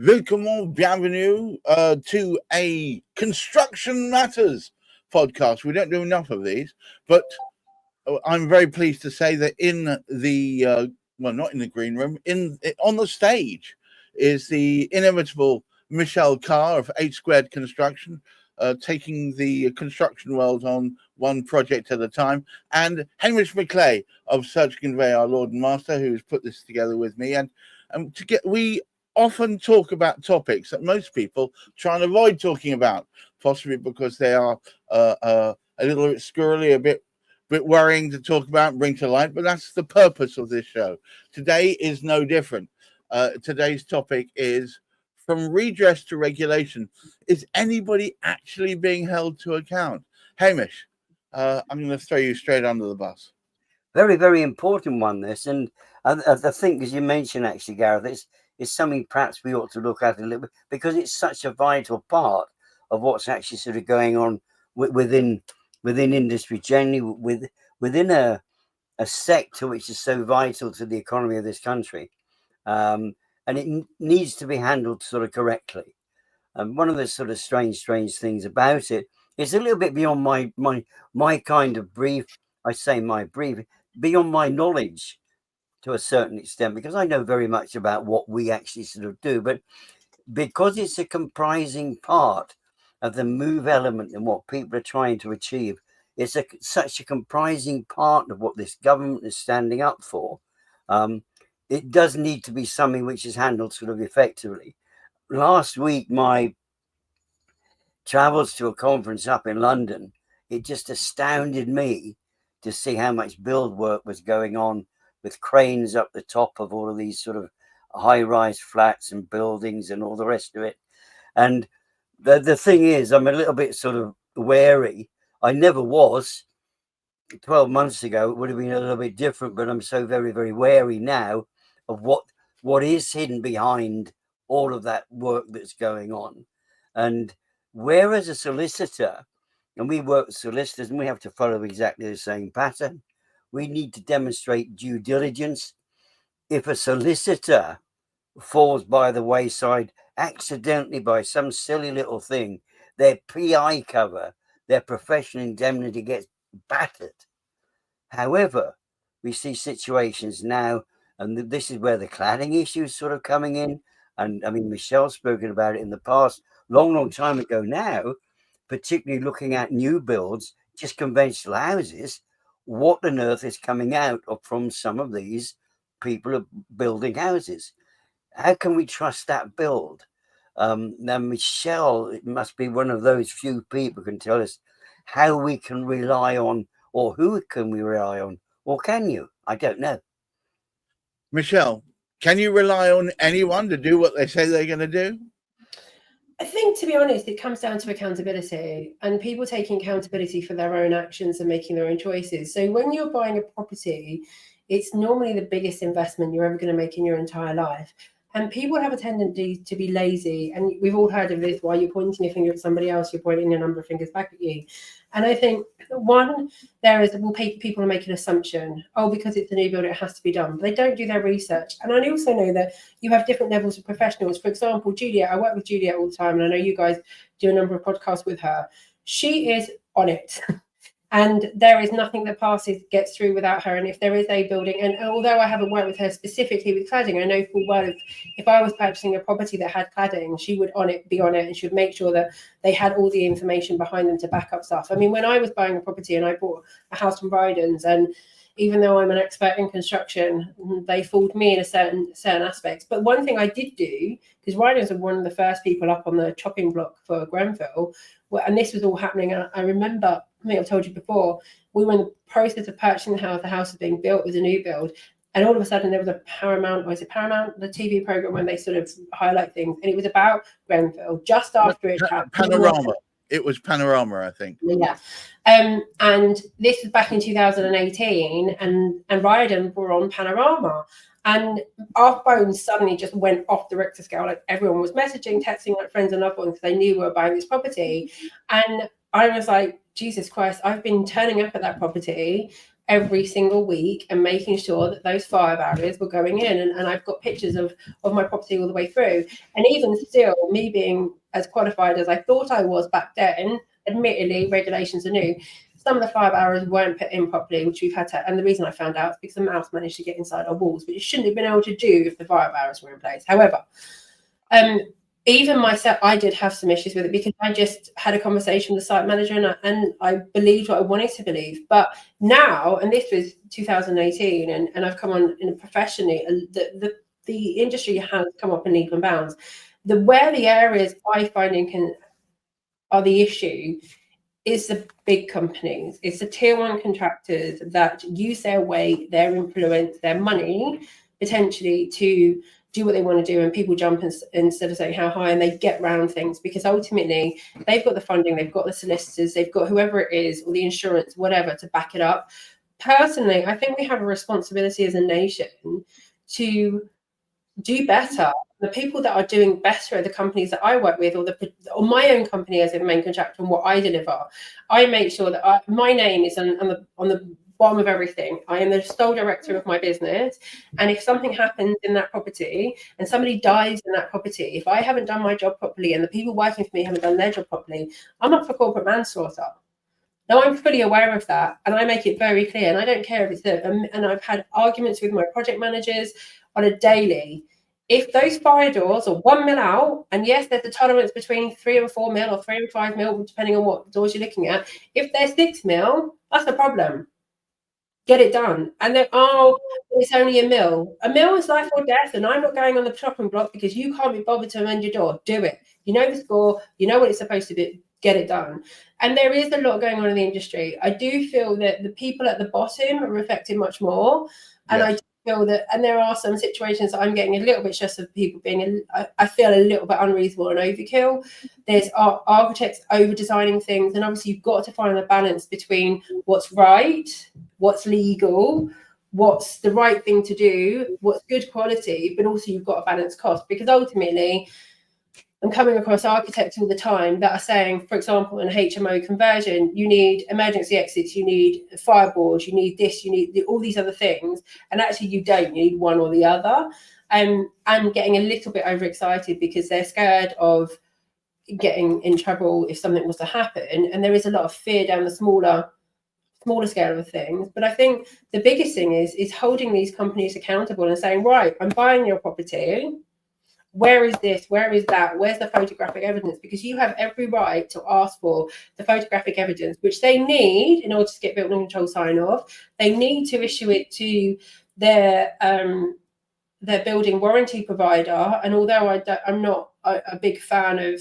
Welcome, bienvenue to a Construction Matters podcast. We don't do enough of these, but I'm very pleased to say that in the not in the green room, on the stage is the inimitable Michelle Carr of 8 Squared Construction, taking the construction world on one project at a time, and Hamish McClay of Search Convey, our Lord and Master, who's put this together with me. And we often talk about topics that most people try and avoid talking about, possibly because they are a little bit squirrely, a bit worrying to talk about and bring to light, but that's the purpose of this show. Today is no different. Today's topic is from redress to regulation. Is anybody actually being held to account? Hamish, I'm going to throw you straight under the bus. Very, very important one, this. And I think, as you mentioned, actually, Gareth, it's something perhaps we ought to look at a little bit, because it's such a vital part of what's actually sort of going on within industry generally, within a sector which is so vital to the economy of this country. And it needs to be handled sort of correctly. And one of the sort of strange things about it is a little bit beyond my kind of brief. I say my brief, beyond my knowledge to a certain extent, because I know very much about what we actually sort of do, but because it's a comprising part of the move element and what people are trying to achieve, it's such a comprising part of what this government is standing up for. It does need to be something which is handled sort of effectively. Last week, my travels to a conference up in London, it just astounded me to see how much build work was going on with cranes up the top of all of these sort of high-rise flats and buildings and all the rest of it. And the thing is, I'm a little bit sort of wary. I never was. 12 months ago, it would have been a little bit different, but I'm so very, very wary now of what is hidden behind all of that work that's going on. And whereas a solicitor, and we work with solicitors and we have to follow exactly the same pattern, we need to demonstrate due diligence. If a solicitor falls by the wayside accidentally by some silly little thing, their PI cover, their professional indemnity gets battered. However, we see situations now, and this is where the cladding issue is sort of coming in. And I mean, Michelle's spoken about it in the past, long time ago now, particularly looking at new builds, just conventional houses. What on earth is coming out from some of these people are building houses? How can we trust that build? Now, Michelle, it must be one of those few people who can tell us how we can rely on, or who can we rely on, or can you? I don't know. Michelle, can you rely on anyone to do what they say they're going to do? I think, to be honest, it comes down to accountability and people taking accountability for their own actions and making their own choices. So when you're buying a property, it's normally the biggest investment you're ever going to make in your entire life. And people have a tendency to be lazy. And we've all heard of this, while you're pointing your finger at somebody else, you're pointing a number of fingers back at you. And I think, one, people make an assumption, because it's a new build, it has to be done. But they don't do their research. And I also know that you have different levels of professionals. For example, Juliet, I work with Juliet all the time, and I know you guys do a number of podcasts with her. She is on it. And there is nothing that gets through without her. And if there is a building, and although I haven't worked with her specifically with cladding, I know full well if I was purchasing a property that had cladding, she would be on it, and she would make sure that they had all the information behind them to back up stuff. I mean, when I was buying a property and I bought a house from Bryden's, and even though I'm an expert in construction, they fooled me in a certain aspects. But one thing I did do, because Bryden's were one of the first people up on the chopping block for Grenfell, and this was all happening. I remember, I think I've told you before, we were in the process of purchasing the house. The house was being built, it was a new build. And all of a sudden there was a Paramount, the TV program when they sort of highlight things. And it was about Grenfell just after it happened. Panorama. It was Panorama, I think. Yeah. And this was back in 2018, and Ryden were on Panorama. And our phones suddenly just went off the Richter scale. Like, everyone was messaging, texting like friends and loved ones because they knew we were buying this property. And I was like, Jesus Christ, I've been turning up at that property every single week and making sure that those fire barriers were going in. And I've got pictures of my property all the way through. And even still, me being as qualified as I thought I was back then, admittedly, regulations are new. Some of the fire barriers weren't put in properly, which we've had to, and the reason I found out is because the mouse managed to get inside our walls, but it shouldn't have been able to do if the fire barriers were in place. However, even myself, I did have some issues with it because I just had a conversation with the site manager and I believed what I wanted to believe. But now, and this was 2018, and I've come on in professionally, the industry has come up in leaps and bounds. Where the areas I find are the issue is the big companies. It's the tier one contractors that use their weight, their influence, their money potentially to do what they want to do, and people jump instead of saying how high, and they get round things because ultimately they've got the funding, they've got the solicitors, they've got whoever it is, or the insurance, whatever, to back it up. Personally, I think we have a responsibility as a nation to do better. The people that are doing better are the companies that I work with, or my own company as a main contractor, and what I deliver. I make sure that my name is on the bottom of everything. I am the sole director of my business, and if something happens in that property and somebody dies in that property, if I haven't done my job properly and the people working for me haven't done their job properly, I'm up for corporate manslaughter. Now, I'm fully aware of that, and I make it very clear, and I don't care if it's and I've had arguments with my project managers on a daily. If those fire doors are 1 mil out, and yes, there's a tolerance between 3 and 4 mil or 3 and 5 mil, depending on what doors you're looking at. If they're 6 mil, that's the problem. Get it done. And then, oh, it's only a mil. A mil is life or death, and I'm not going on the chopping block because you can't be bothered to amend your door. Do it. You know the score. You know what it's supposed to be. Get it done. And there is a lot going on in the industry. I do feel that the people at the bottom are affected much more. And yes. I do feel that, and there are some situations that I'm getting a little bit stressed of people being, I feel a little bit unreasonable and overkill. There's architects over designing things. And obviously you've got to find a balance between what's right, what's legal, what's the right thing to do, what's good quality, but also you've got to balance cost, because ultimately I'm coming across architects all the time that are saying, for example, in HMO conversion, you need emergency exits, you need fireboards, you need this, you need all these other things. And actually you don't, you need one or the other. I'm getting a little bit overexcited because they're scared of getting in trouble if something was to happen. And there is a lot of fear down the smaller scale of things. But I think the biggest thing is holding these companies accountable and saying, right, I'm buying your property. Where is this? Where is that? Where's the photographic evidence? Because you have every right to ask for the photographic evidence, which they need in order to get building control sign off. They need to issue it to their building warranty provider. And although I'm not a big fan of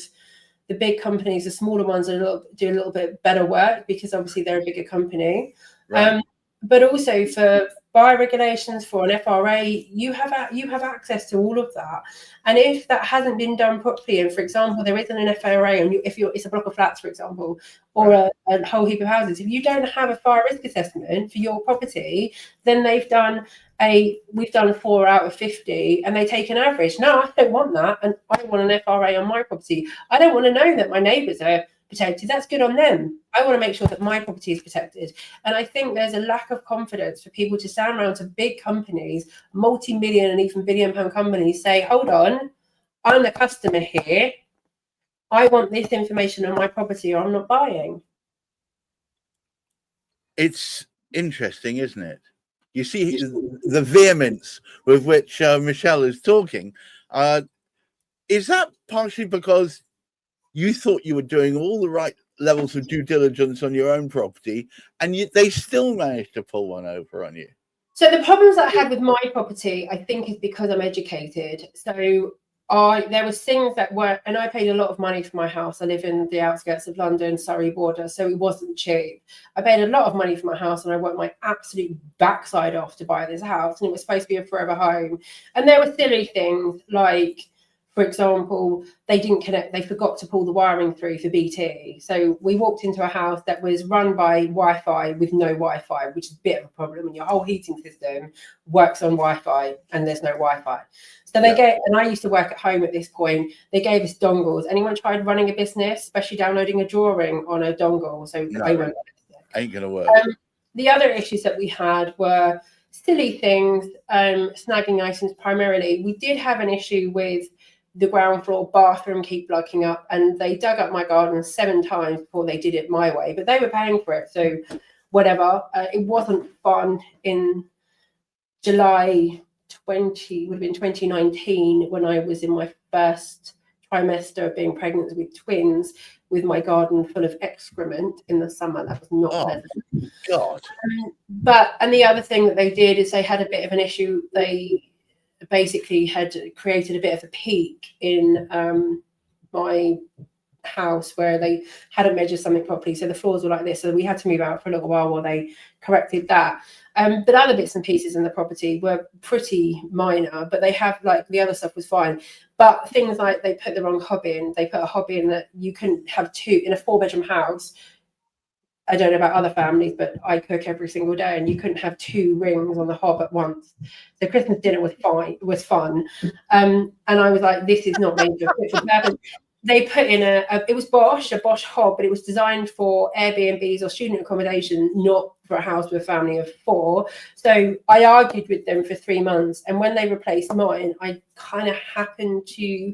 the big companies, the smaller ones do a little bit better work because obviously they're a bigger company. Right. But also for fire regulations, for an FRA, you have access to all of that. And if that hasn't been done properly, and for example, there isn't an FRA, and it's a block of flats, for example, or a whole heap of houses, if you don't have a fire risk assessment for your property, then we've done 4 out of 50, and they take an average. No, I don't want that, and I want an FRA on my property. I don't want to know that my neighbours are protected. That's good on them. I want to make sure that my property is protected. And I think there's a lack of confidence for people to stand around to big companies, multi-million and even billion-pound companies, say, hold on, I'm the customer here. I want this information on my property, or I'm not buying. It's interesting, isn't it? You see the vehemence with which Michelle is talking. Is that partially because you thought you were doing all the right levels of due diligence on your own property, and they still managed to pull one over on you? So the problems that I had with my property, I think, is because I'm educated. So there was things that were, and I paid a lot of money for my house. I live in the outskirts of London, Surrey border, so it wasn't cheap. I paid a lot of money for my house, and I worked my absolute backside off to buy this house, and it was supposed to be a forever home. And there were silly things like, for example, they forgot to pull the wiring through for BT. So we walked into a house that was run by Wi-Fi with no Wi-Fi, which is a bit of a problem. And your whole heating system works on Wi-Fi and there's no Wi-Fi. So and I used to work at home at this point, they gave us dongles. Anyone tried running a business, especially downloading a drawing on a dongle? So no, I won't. Ain't going to work. the other issues that we had were silly things, snagging items primarily. We did have an issue with the ground floor bathroom keep blocking up, and they dug up my garden 7 times before they did it my way, but they were paying for it, so whatever. It wasn't fun. In July 20, would have been 2019, when I was in my first trimester of being pregnant with twins, with my garden full of excrement in the summer. That was not pleasant. God. And the other thing that they did is they had a bit of an issue. They basically had created a bit of a peak in my house where they hadn't measured something properly, so the floors were like this, so we had to move out for a little while they corrected that. But other bits and pieces in the property were pretty minor, but they have, like, the other stuff was fine. But things like they put the wrong hob in. They put a hob in that you couldn't have 2 in a 4-bedroom house. I don't know about other families, but I cook every single day, and you couldn't have 2 rings on the hob at once. So Christmas dinner was fun, and I was like, this is not made for purpose. They put in it was a Bosch hob, but it was designed for Airbnbs or student accommodation, not for a house with a family of 4. So I argued with them for 3 months. And when they replaced mine, I kind of happened to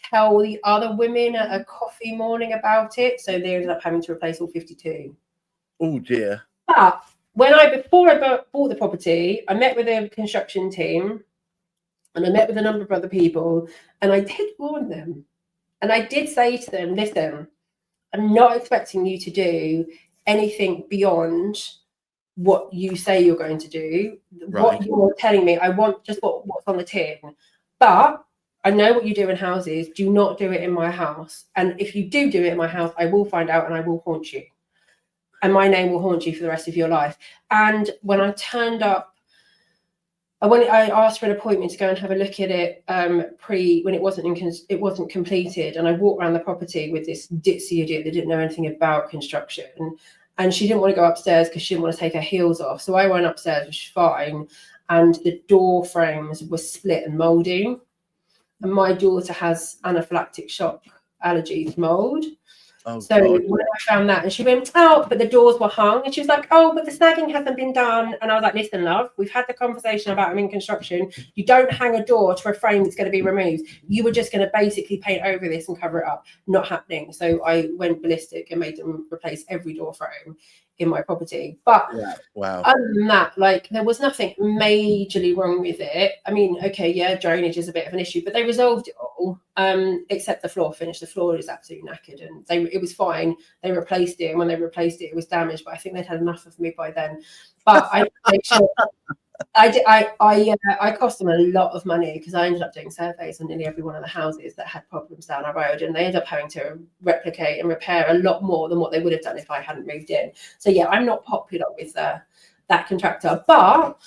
tell the other women at a coffee morning about it. So they ended up having to replace all 52. Oh, dear. But before I bought the property, I met with a construction team, and I met with a number of other people, and I did warn them. And I did say to them, listen, I'm not expecting you to do anything beyond what you say you're going to do. Right. What you're telling me, I want just what's on the tin. But I know what you do in houses. Do not do it in my house. And if you do it in my house, I will find out and I will haunt you. And my name will haunt you for the rest of your life. And when I turned up, I asked for an appointment to go and have a look at it when it wasn't completed, and I walked around the property with this ditzy idiot that didn't know anything about construction, and she didn't want to go upstairs because she didn't want to take her heels off. So I went upstairs, which was fine, and the door frames were split and mouldy, and my daughter has anaphylactic shock allergy to mould. Oh, so God. When I found that, and she went, oh, but the doors were hung, and she was like, oh, but the snagging hasn't been done. And I was like, listen, love, we've had the conversation about I'm in construction. You don't hang a door to a frame that's going to be removed. You were just going to basically paint over this and cover it up. Not happening. So I went ballistic and made them replace every door frame in my property. But wow. Other than that, like, there was nothing majorly wrong with it. I mean, okay, yeah, drainage is a bit of an issue, but they resolved it all, except the floor finish. The floor is absolutely knackered, and it was fine. They replaced it, and when they replaced it, it was damaged, but I think they'd had enough of me by then. But I make sure I cost them a lot of money, because I ended up doing surveys on nearly every one of the houses that had problems down our road, and they ended up having to replicate and repair a lot more than what they would have done if I hadn't moved in. So yeah, I'm not popular with that contractor, but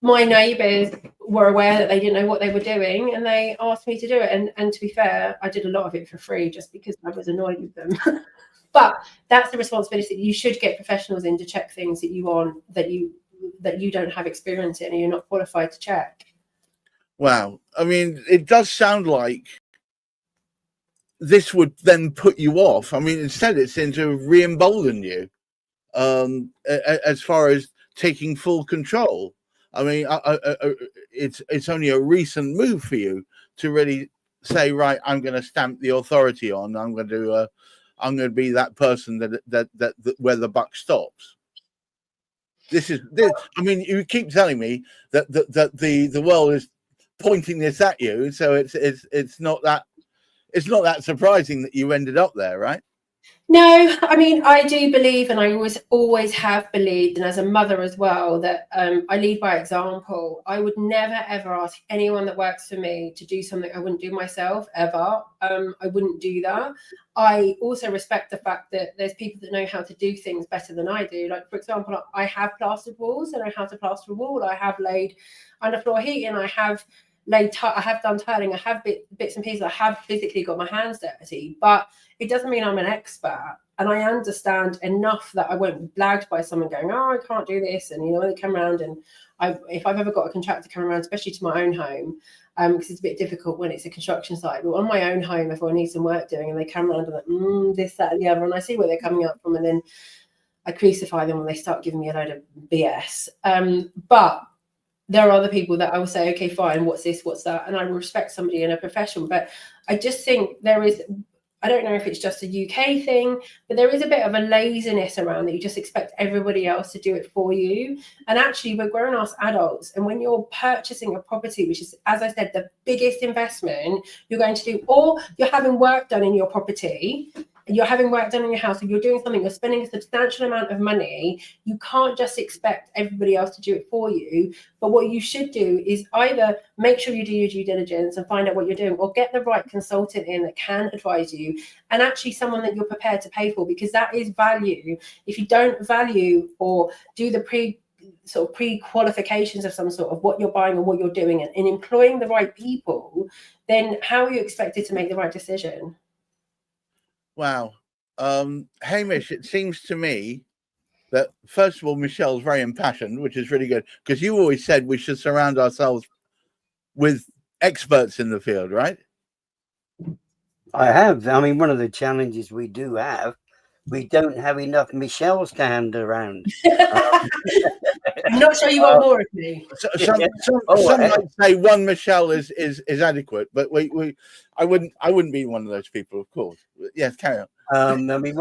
my neighbours were aware that they didn't know what they were doing, and they asked me to do it. And to be fair, I did a lot of it for free just because I was annoyed with them. But that's the responsibility. You should get professionals in to check things that you don't have experience in and you're not qualified to check. Wow. I mean, it does sound like this would then put you off. I mean, instead it seems to re-embolden you as far as taking full control. I mean, it's only a recent move for you to really say, right, I'm going to stamp the authority on. I'm going to be that person that where the buck stops. This. I mean, you keep telling me that the world is pointing this at you, so it's not that surprising that you ended up there, right? No, I mean, I do believe, and I always have believed, and as a mother as well, that I lead by example. I would never, ever ask anyone that works for me to do something I wouldn't do myself, ever. I wouldn't do that. I also respect the fact that there's people that know how to do things better than I do. Like, for example, I have plastered walls, and I know how to plaster a wall. I have laid underfloor heating. I have done tiling. I have bits and pieces. I have physically got my hands dirty, but it doesn't mean I'm an expert. And I understand enough that I won't be blagged by someone going, oh, I can't do this. And, when they come around, and if I've ever got a contractor come around, especially to my own home, because it's a bit difficult when it's a construction site, but on my own home, everyone needs some work doing, and they come around and like, this, that, and the other, and I see where they're coming up from, and then I crucify them when they start giving me a load of BS. But there are other people that I will say, okay, fine, what's this, what's that? And I will respect somebody in a profession. But I just think there is, I don't know if it's just a UK thing, but there is a bit of a laziness around that you just expect everybody else to do it for you. And actually, we're grown-ass adults. And when you're purchasing a property, which is, as I said, the biggest investment you're going to do, or you're having work done in your property, you're having work done in your house, or you're doing something, you're spending a substantial amount of money, you can't just expect everybody else to do it for you. But what you should do is either make sure you do your due diligence and find out what you're doing, or get the right consultant in that can advise you, and actually someone that you're prepared to pay for, because that is value. If you don't value or do the pre-qualifications of some sort of what you're buying and what you're doing, and in employing the right people, then how are you expected to make the right decision? Wow. Hamish, it seems to me that, first of all, Michelle's very impassioned, which is really good, because you always said we should surround ourselves with experts in the field, right? I have. I mean, one of the challenges we do have, we don't have enough Michelles to hand around. I'm not sure you want more of me. Some might say one Michelle is adequate, but I wouldn't be one of those people, of course. Yes, carry on. I mean,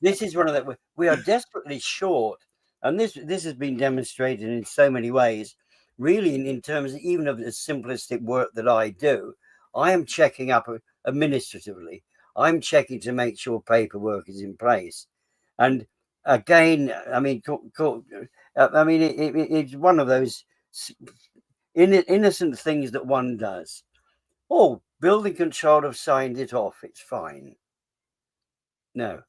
this is one of the, we are desperately short, and this has been demonstrated in so many ways. Really, in terms of even of the simplistic work that I do, I am checking up administratively. I'm checking to make sure paperwork is in place, and again, I mean, it's one of those innocent things that one does. Oh, building control have signed it off. It's fine. No.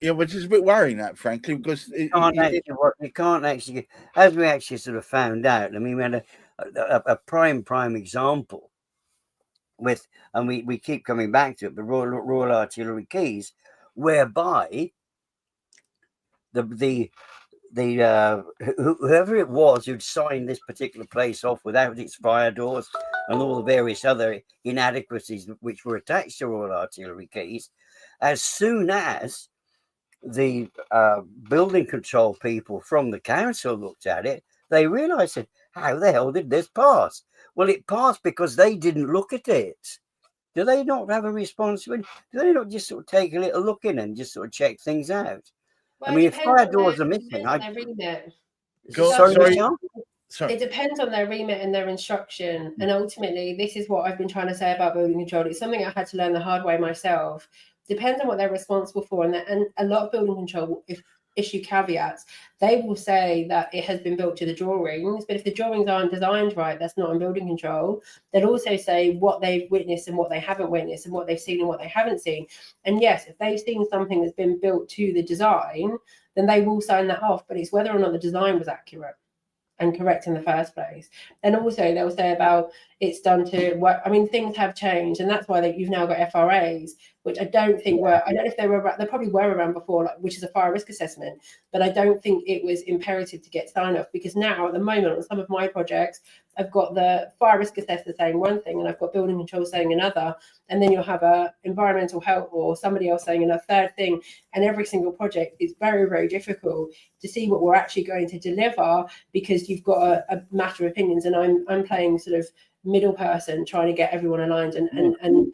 Yeah, which is a bit worrying, that, frankly, because you can't actually, as we actually sort of found out. I mean, we had a prime example with, and we keep coming back to it, the Royal Artillery Quays, whereby the whoever it was who'd signed this particular place off without its fire doors and all the various other inadequacies which were attached to Royal Artillery Quays, as soon as the building control people from the council looked at it, they realised that, how the hell did this pass? Well, it passed because they didn't look at it. Do they not have a responsibility? Do they not just sort of take a little look in and just sort of check things out? Well, I mean, if fire doors are missing, Sorry. It depends on their remit and their instruction. And ultimately, this is what I've been trying to say about building control. It's something I had to learn the hard way myself. Depends on what they're responsible for. And a lot of building control, if issue caveats, they will say that it has been built to the drawings, but if the drawings aren't designed right, that's not in building control. They'll also say what they've witnessed and what they haven't witnessed, and what they've seen and what they haven't seen. And yes, if they've seen something that's been built to the design, then they will sign that off, but it's whether or not the design was accurate and correct in the first place. And also they'll say about it's done to work. I mean, things have changed, and that's why you've now got FRAs, which I don't think were, I don't know if they were, they probably were around before, like, which is a fire risk assessment, but I don't think it was imperative to get sign off, because now at the moment on some of my projects, I've got the fire risk assessor saying one thing and I've got building control saying another, and then you'll have a environmental health or somebody else saying a third thing, and every single project is very, very difficult to see what we're actually going to deliver, because you've got a matter of opinions, and I'm playing sort of middle person trying to get everyone aligned, and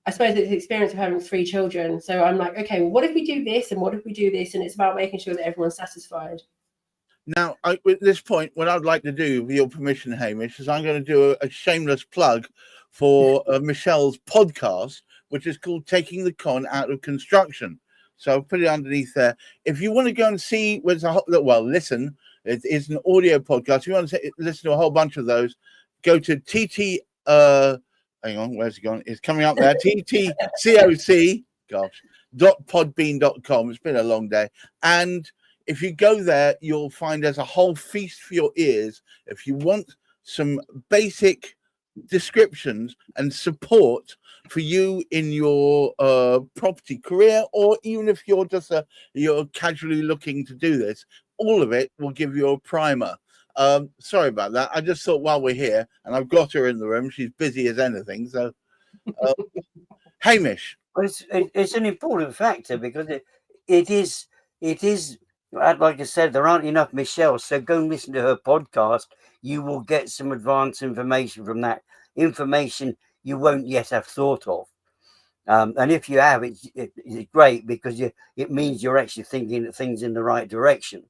I suppose it's the experience of having 3 children. So I'm like, okay, well, what if we do this and what if we do this? And it's about making sure that everyone's satisfied. Now, at this point, what I'd like to do, with your permission, Hamish, is I'm going to do a shameless plug for Michelle's podcast, which is called Taking the Con Out of Construction. So I'll put it underneath there. If you want to go and see, listen, it is an audio podcast. If you want to listen to a whole bunch of those, go to hang on, where's it gone? It's coming up there. ttcoc.podbean.com. It's been a long day. And if you go there, you'll find there's a whole feast for your ears. If you want some basic descriptions and support for you in your property career, or even if you're just you're casually looking to do this, all of it will give you a primer. Sorry about that. I just thought while we're here, and I've got her in the room, she's busy as anything. So, Hamish, it's an important factor, because it is it is, like I said, there aren't enough Michelle. So go and listen to her podcast. You will get some advanced information from that, information you won't yet have thought of. And if you have, it's great, because it means you're actually thinking things in the right direction.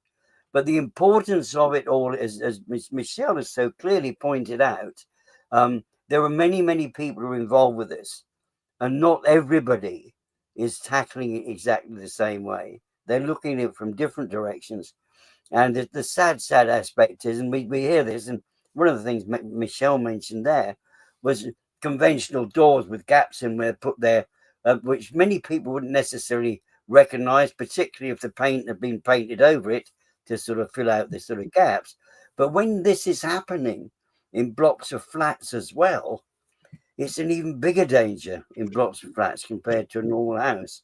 But the importance of it all, as Michelle has so clearly pointed out, there are many, many people who are involved with this, and not everybody is tackling it exactly the same way. They're looking at it from different directions. And the sad aspect is, and we hear this, and one of the things Michelle mentioned there was conventional doors with gaps in where put there, which many people wouldn't necessarily recognize, particularly if the paint had been painted over it to sort of fill out the sort of gaps. But when this is happening in blocks of flats as well, it's an even bigger danger in blocks of flats compared to a normal house.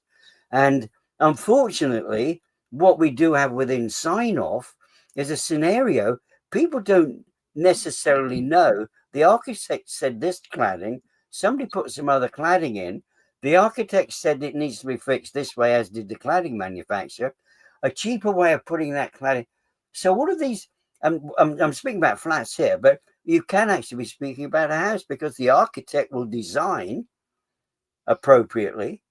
And unfortunately, what we do have within sign-off is a scenario people don't necessarily know. The architect said this cladding, somebody put some other cladding in. The architect said it needs to be fixed this way, as did the cladding manufacturer. A cheaper way of putting that cladding. So all of these, I'm speaking about flats here, but you can actually be speaking about a house, because the architect will design appropriately,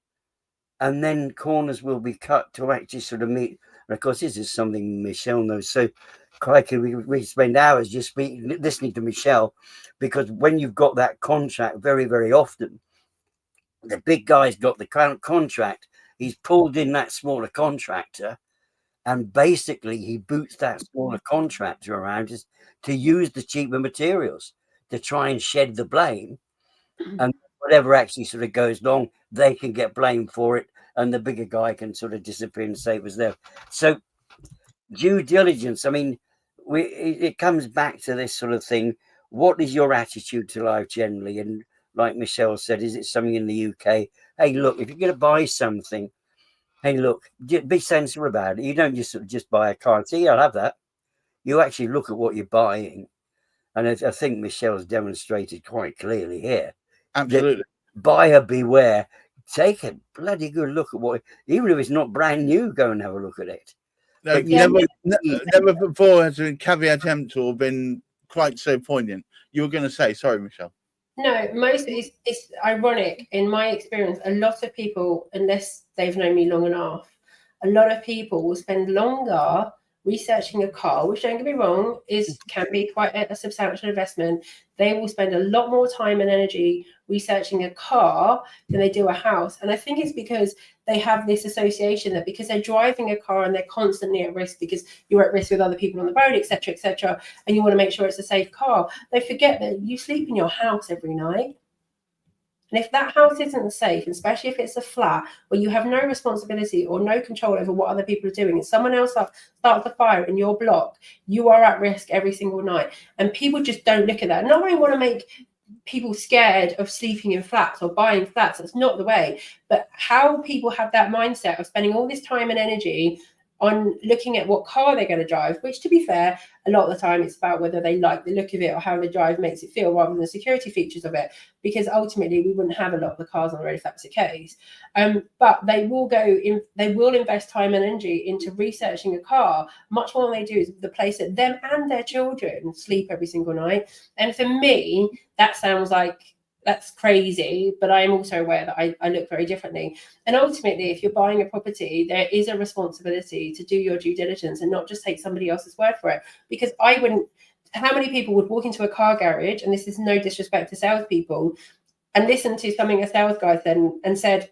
and then corners will be cut to actually sort of meet. And of course, this is something Michelle knows. So, crikey, we spend hours just listening to Michelle, because when you've got that contract, very, very often, the big guy's got the contract. He's pulled in that smaller contractor, and basically he boots that smaller contractor around to use the cheaper materials to try and shed the blame. And whatever actually sort of goes wrong, they can get blamed for it, and the bigger guy can sort of disappear and say it was there. So due diligence, I mean, it comes back to this sort of thing. What is your attitude to life generally? And like Michelle said, is it something in the UK? Hey, look, if you're going to buy something, hey, look, be sensible about it. You don't just buy a car and say, yeah, I'll have that. You actually look at what you're buying. And I think Michelle's demonstrated quite clearly here. Absolutely. Buyer beware. Take a bloody good look at what, even if it's not brand new, go and have a look at it. No, never before has a caveat emptor been quite so poignant. You were going to say, sorry, Michelle. No, it's ironic. In my experience, a lot of people, unless they've known me long enough, a lot of people will spend longer researching a car, which, don't get me wrong, can be quite a substantial investment. They will spend a lot more time and energy researching a car than they do a house. And I think it's because they have this association that because they're driving a car and they're constantly at risk, because you're at risk with other people on the road, etc., and you want to make sure it's a safe car, they forget that you sleep in your house every night. And if that house isn't safe, especially if it's a flat where you have no responsibility or no control over what other people are doing, and someone else starts a fire in your block, you are at risk every single night. And people just don't look at that. Not only want to make people scared of sleeping in flats or buying flats, that's not the way. But how people have that mindset of spending all this time and energy on looking at what car they're going to drive, which, to be fair, a lot of the time it's about whether they like the look of it or how the drive makes it feel, rather than the security features of it, because ultimately we wouldn't have a lot of the cars on the road if that was the case. But they will invest time and energy into researching a car much more than they do the place that them and their children sleep every single night. And for me, that sounds like that's crazy, but I am also aware that I look very differently. And ultimately, if you're buying a property, there is a responsibility to do your due diligence and not just take somebody else's word for it. Because I wouldn't, how many people would walk into a car garage, and this is no disrespect to salespeople, and listen to something a sales guy said and said,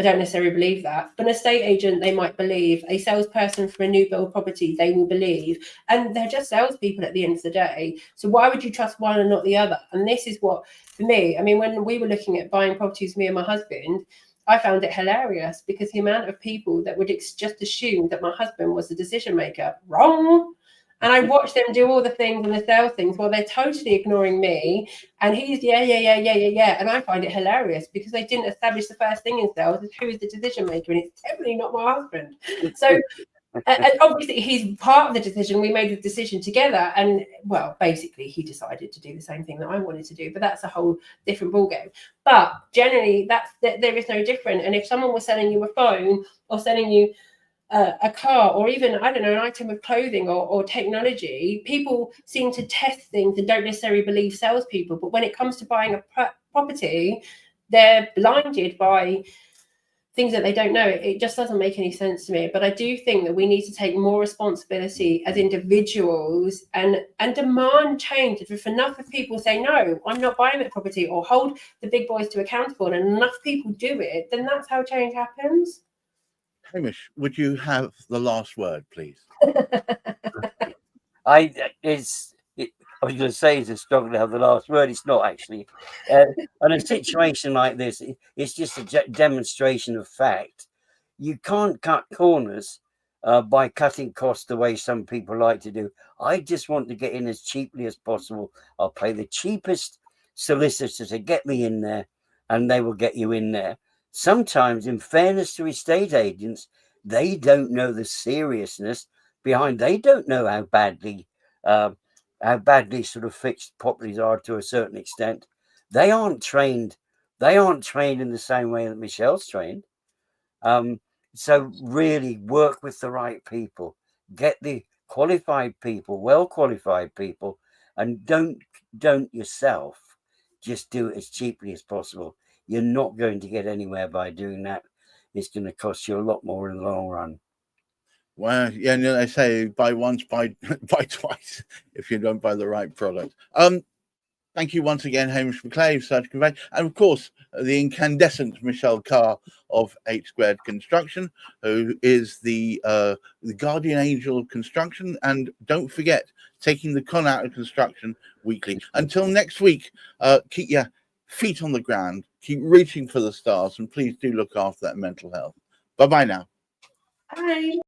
I don't necessarily believe that. But an estate agent, they might believe. A salesperson for a new build property, they will believe. And they're just salespeople at the end of the day. So why would you trust one and not the other? And this is what, for me, I mean, when we were looking at buying properties, me and my husband, I found it hilarious because the amount of people that would just assume that my husband was the decision maker. Wrong. And I watched them do all the things and the sales things while they're totally ignoring me. And he's, yeah. And I find it hilarious because they didn't establish the first thing in sales is who is the decision maker. And it's definitely not my husband. So and obviously he's part of the decision. We made the decision together. And well, basically he decided to do the same thing that I wanted to do. But that's a whole different ballgame. But generally, there is no different. And if someone was selling you a phone or selling you a car, or even, I don't know, an item of clothing or technology, people seem to test things and don't necessarily believe salespeople. But when it comes to buying a property, they're blinded by things that they don't know. It just doesn't make any sense to me. But I do think that we need to take more responsibility as individuals and demand change. If enough of people say, no, I'm not buying that property, or hold the big boys to accountable, and enough people do it, then that's how change happens. Hamish, would you have the last word, please? I was going to say it's a struggle to have the last word. It's not actually. And a situation like this, it's just a demonstration of fact. You can't cut corners by cutting costs the way some people like to do. I just want to get in as cheaply as possible. I'll pay the cheapest solicitor to get me in there, and they will get you in there. Sometimes, in fairness to estate agents, they don't know the seriousness behind. They don't know how badly sort of fixed properties are to a certain extent. They aren't trained. They aren't trained in the same way that Michelle's trained. So really work with the right people. Get the qualified people, well qualified people, and don't yourself just do it as cheaply as possible. You're not going to get anywhere by doing that. It's going to cost you a lot more in the long run. Well, yeah, they say buy once, buy twice if you don't buy the right product. Thank you once again, Hamish McClave, such convey, and of course the incandescent Michelle Carr of 8 Squared Construction, who is the guardian angel of construction. And don't forget, taking the con out of construction weekly. Until next week, keep your feet on the ground, keep reaching for the stars, and please do look after that mental health. Bye bye now. Bye.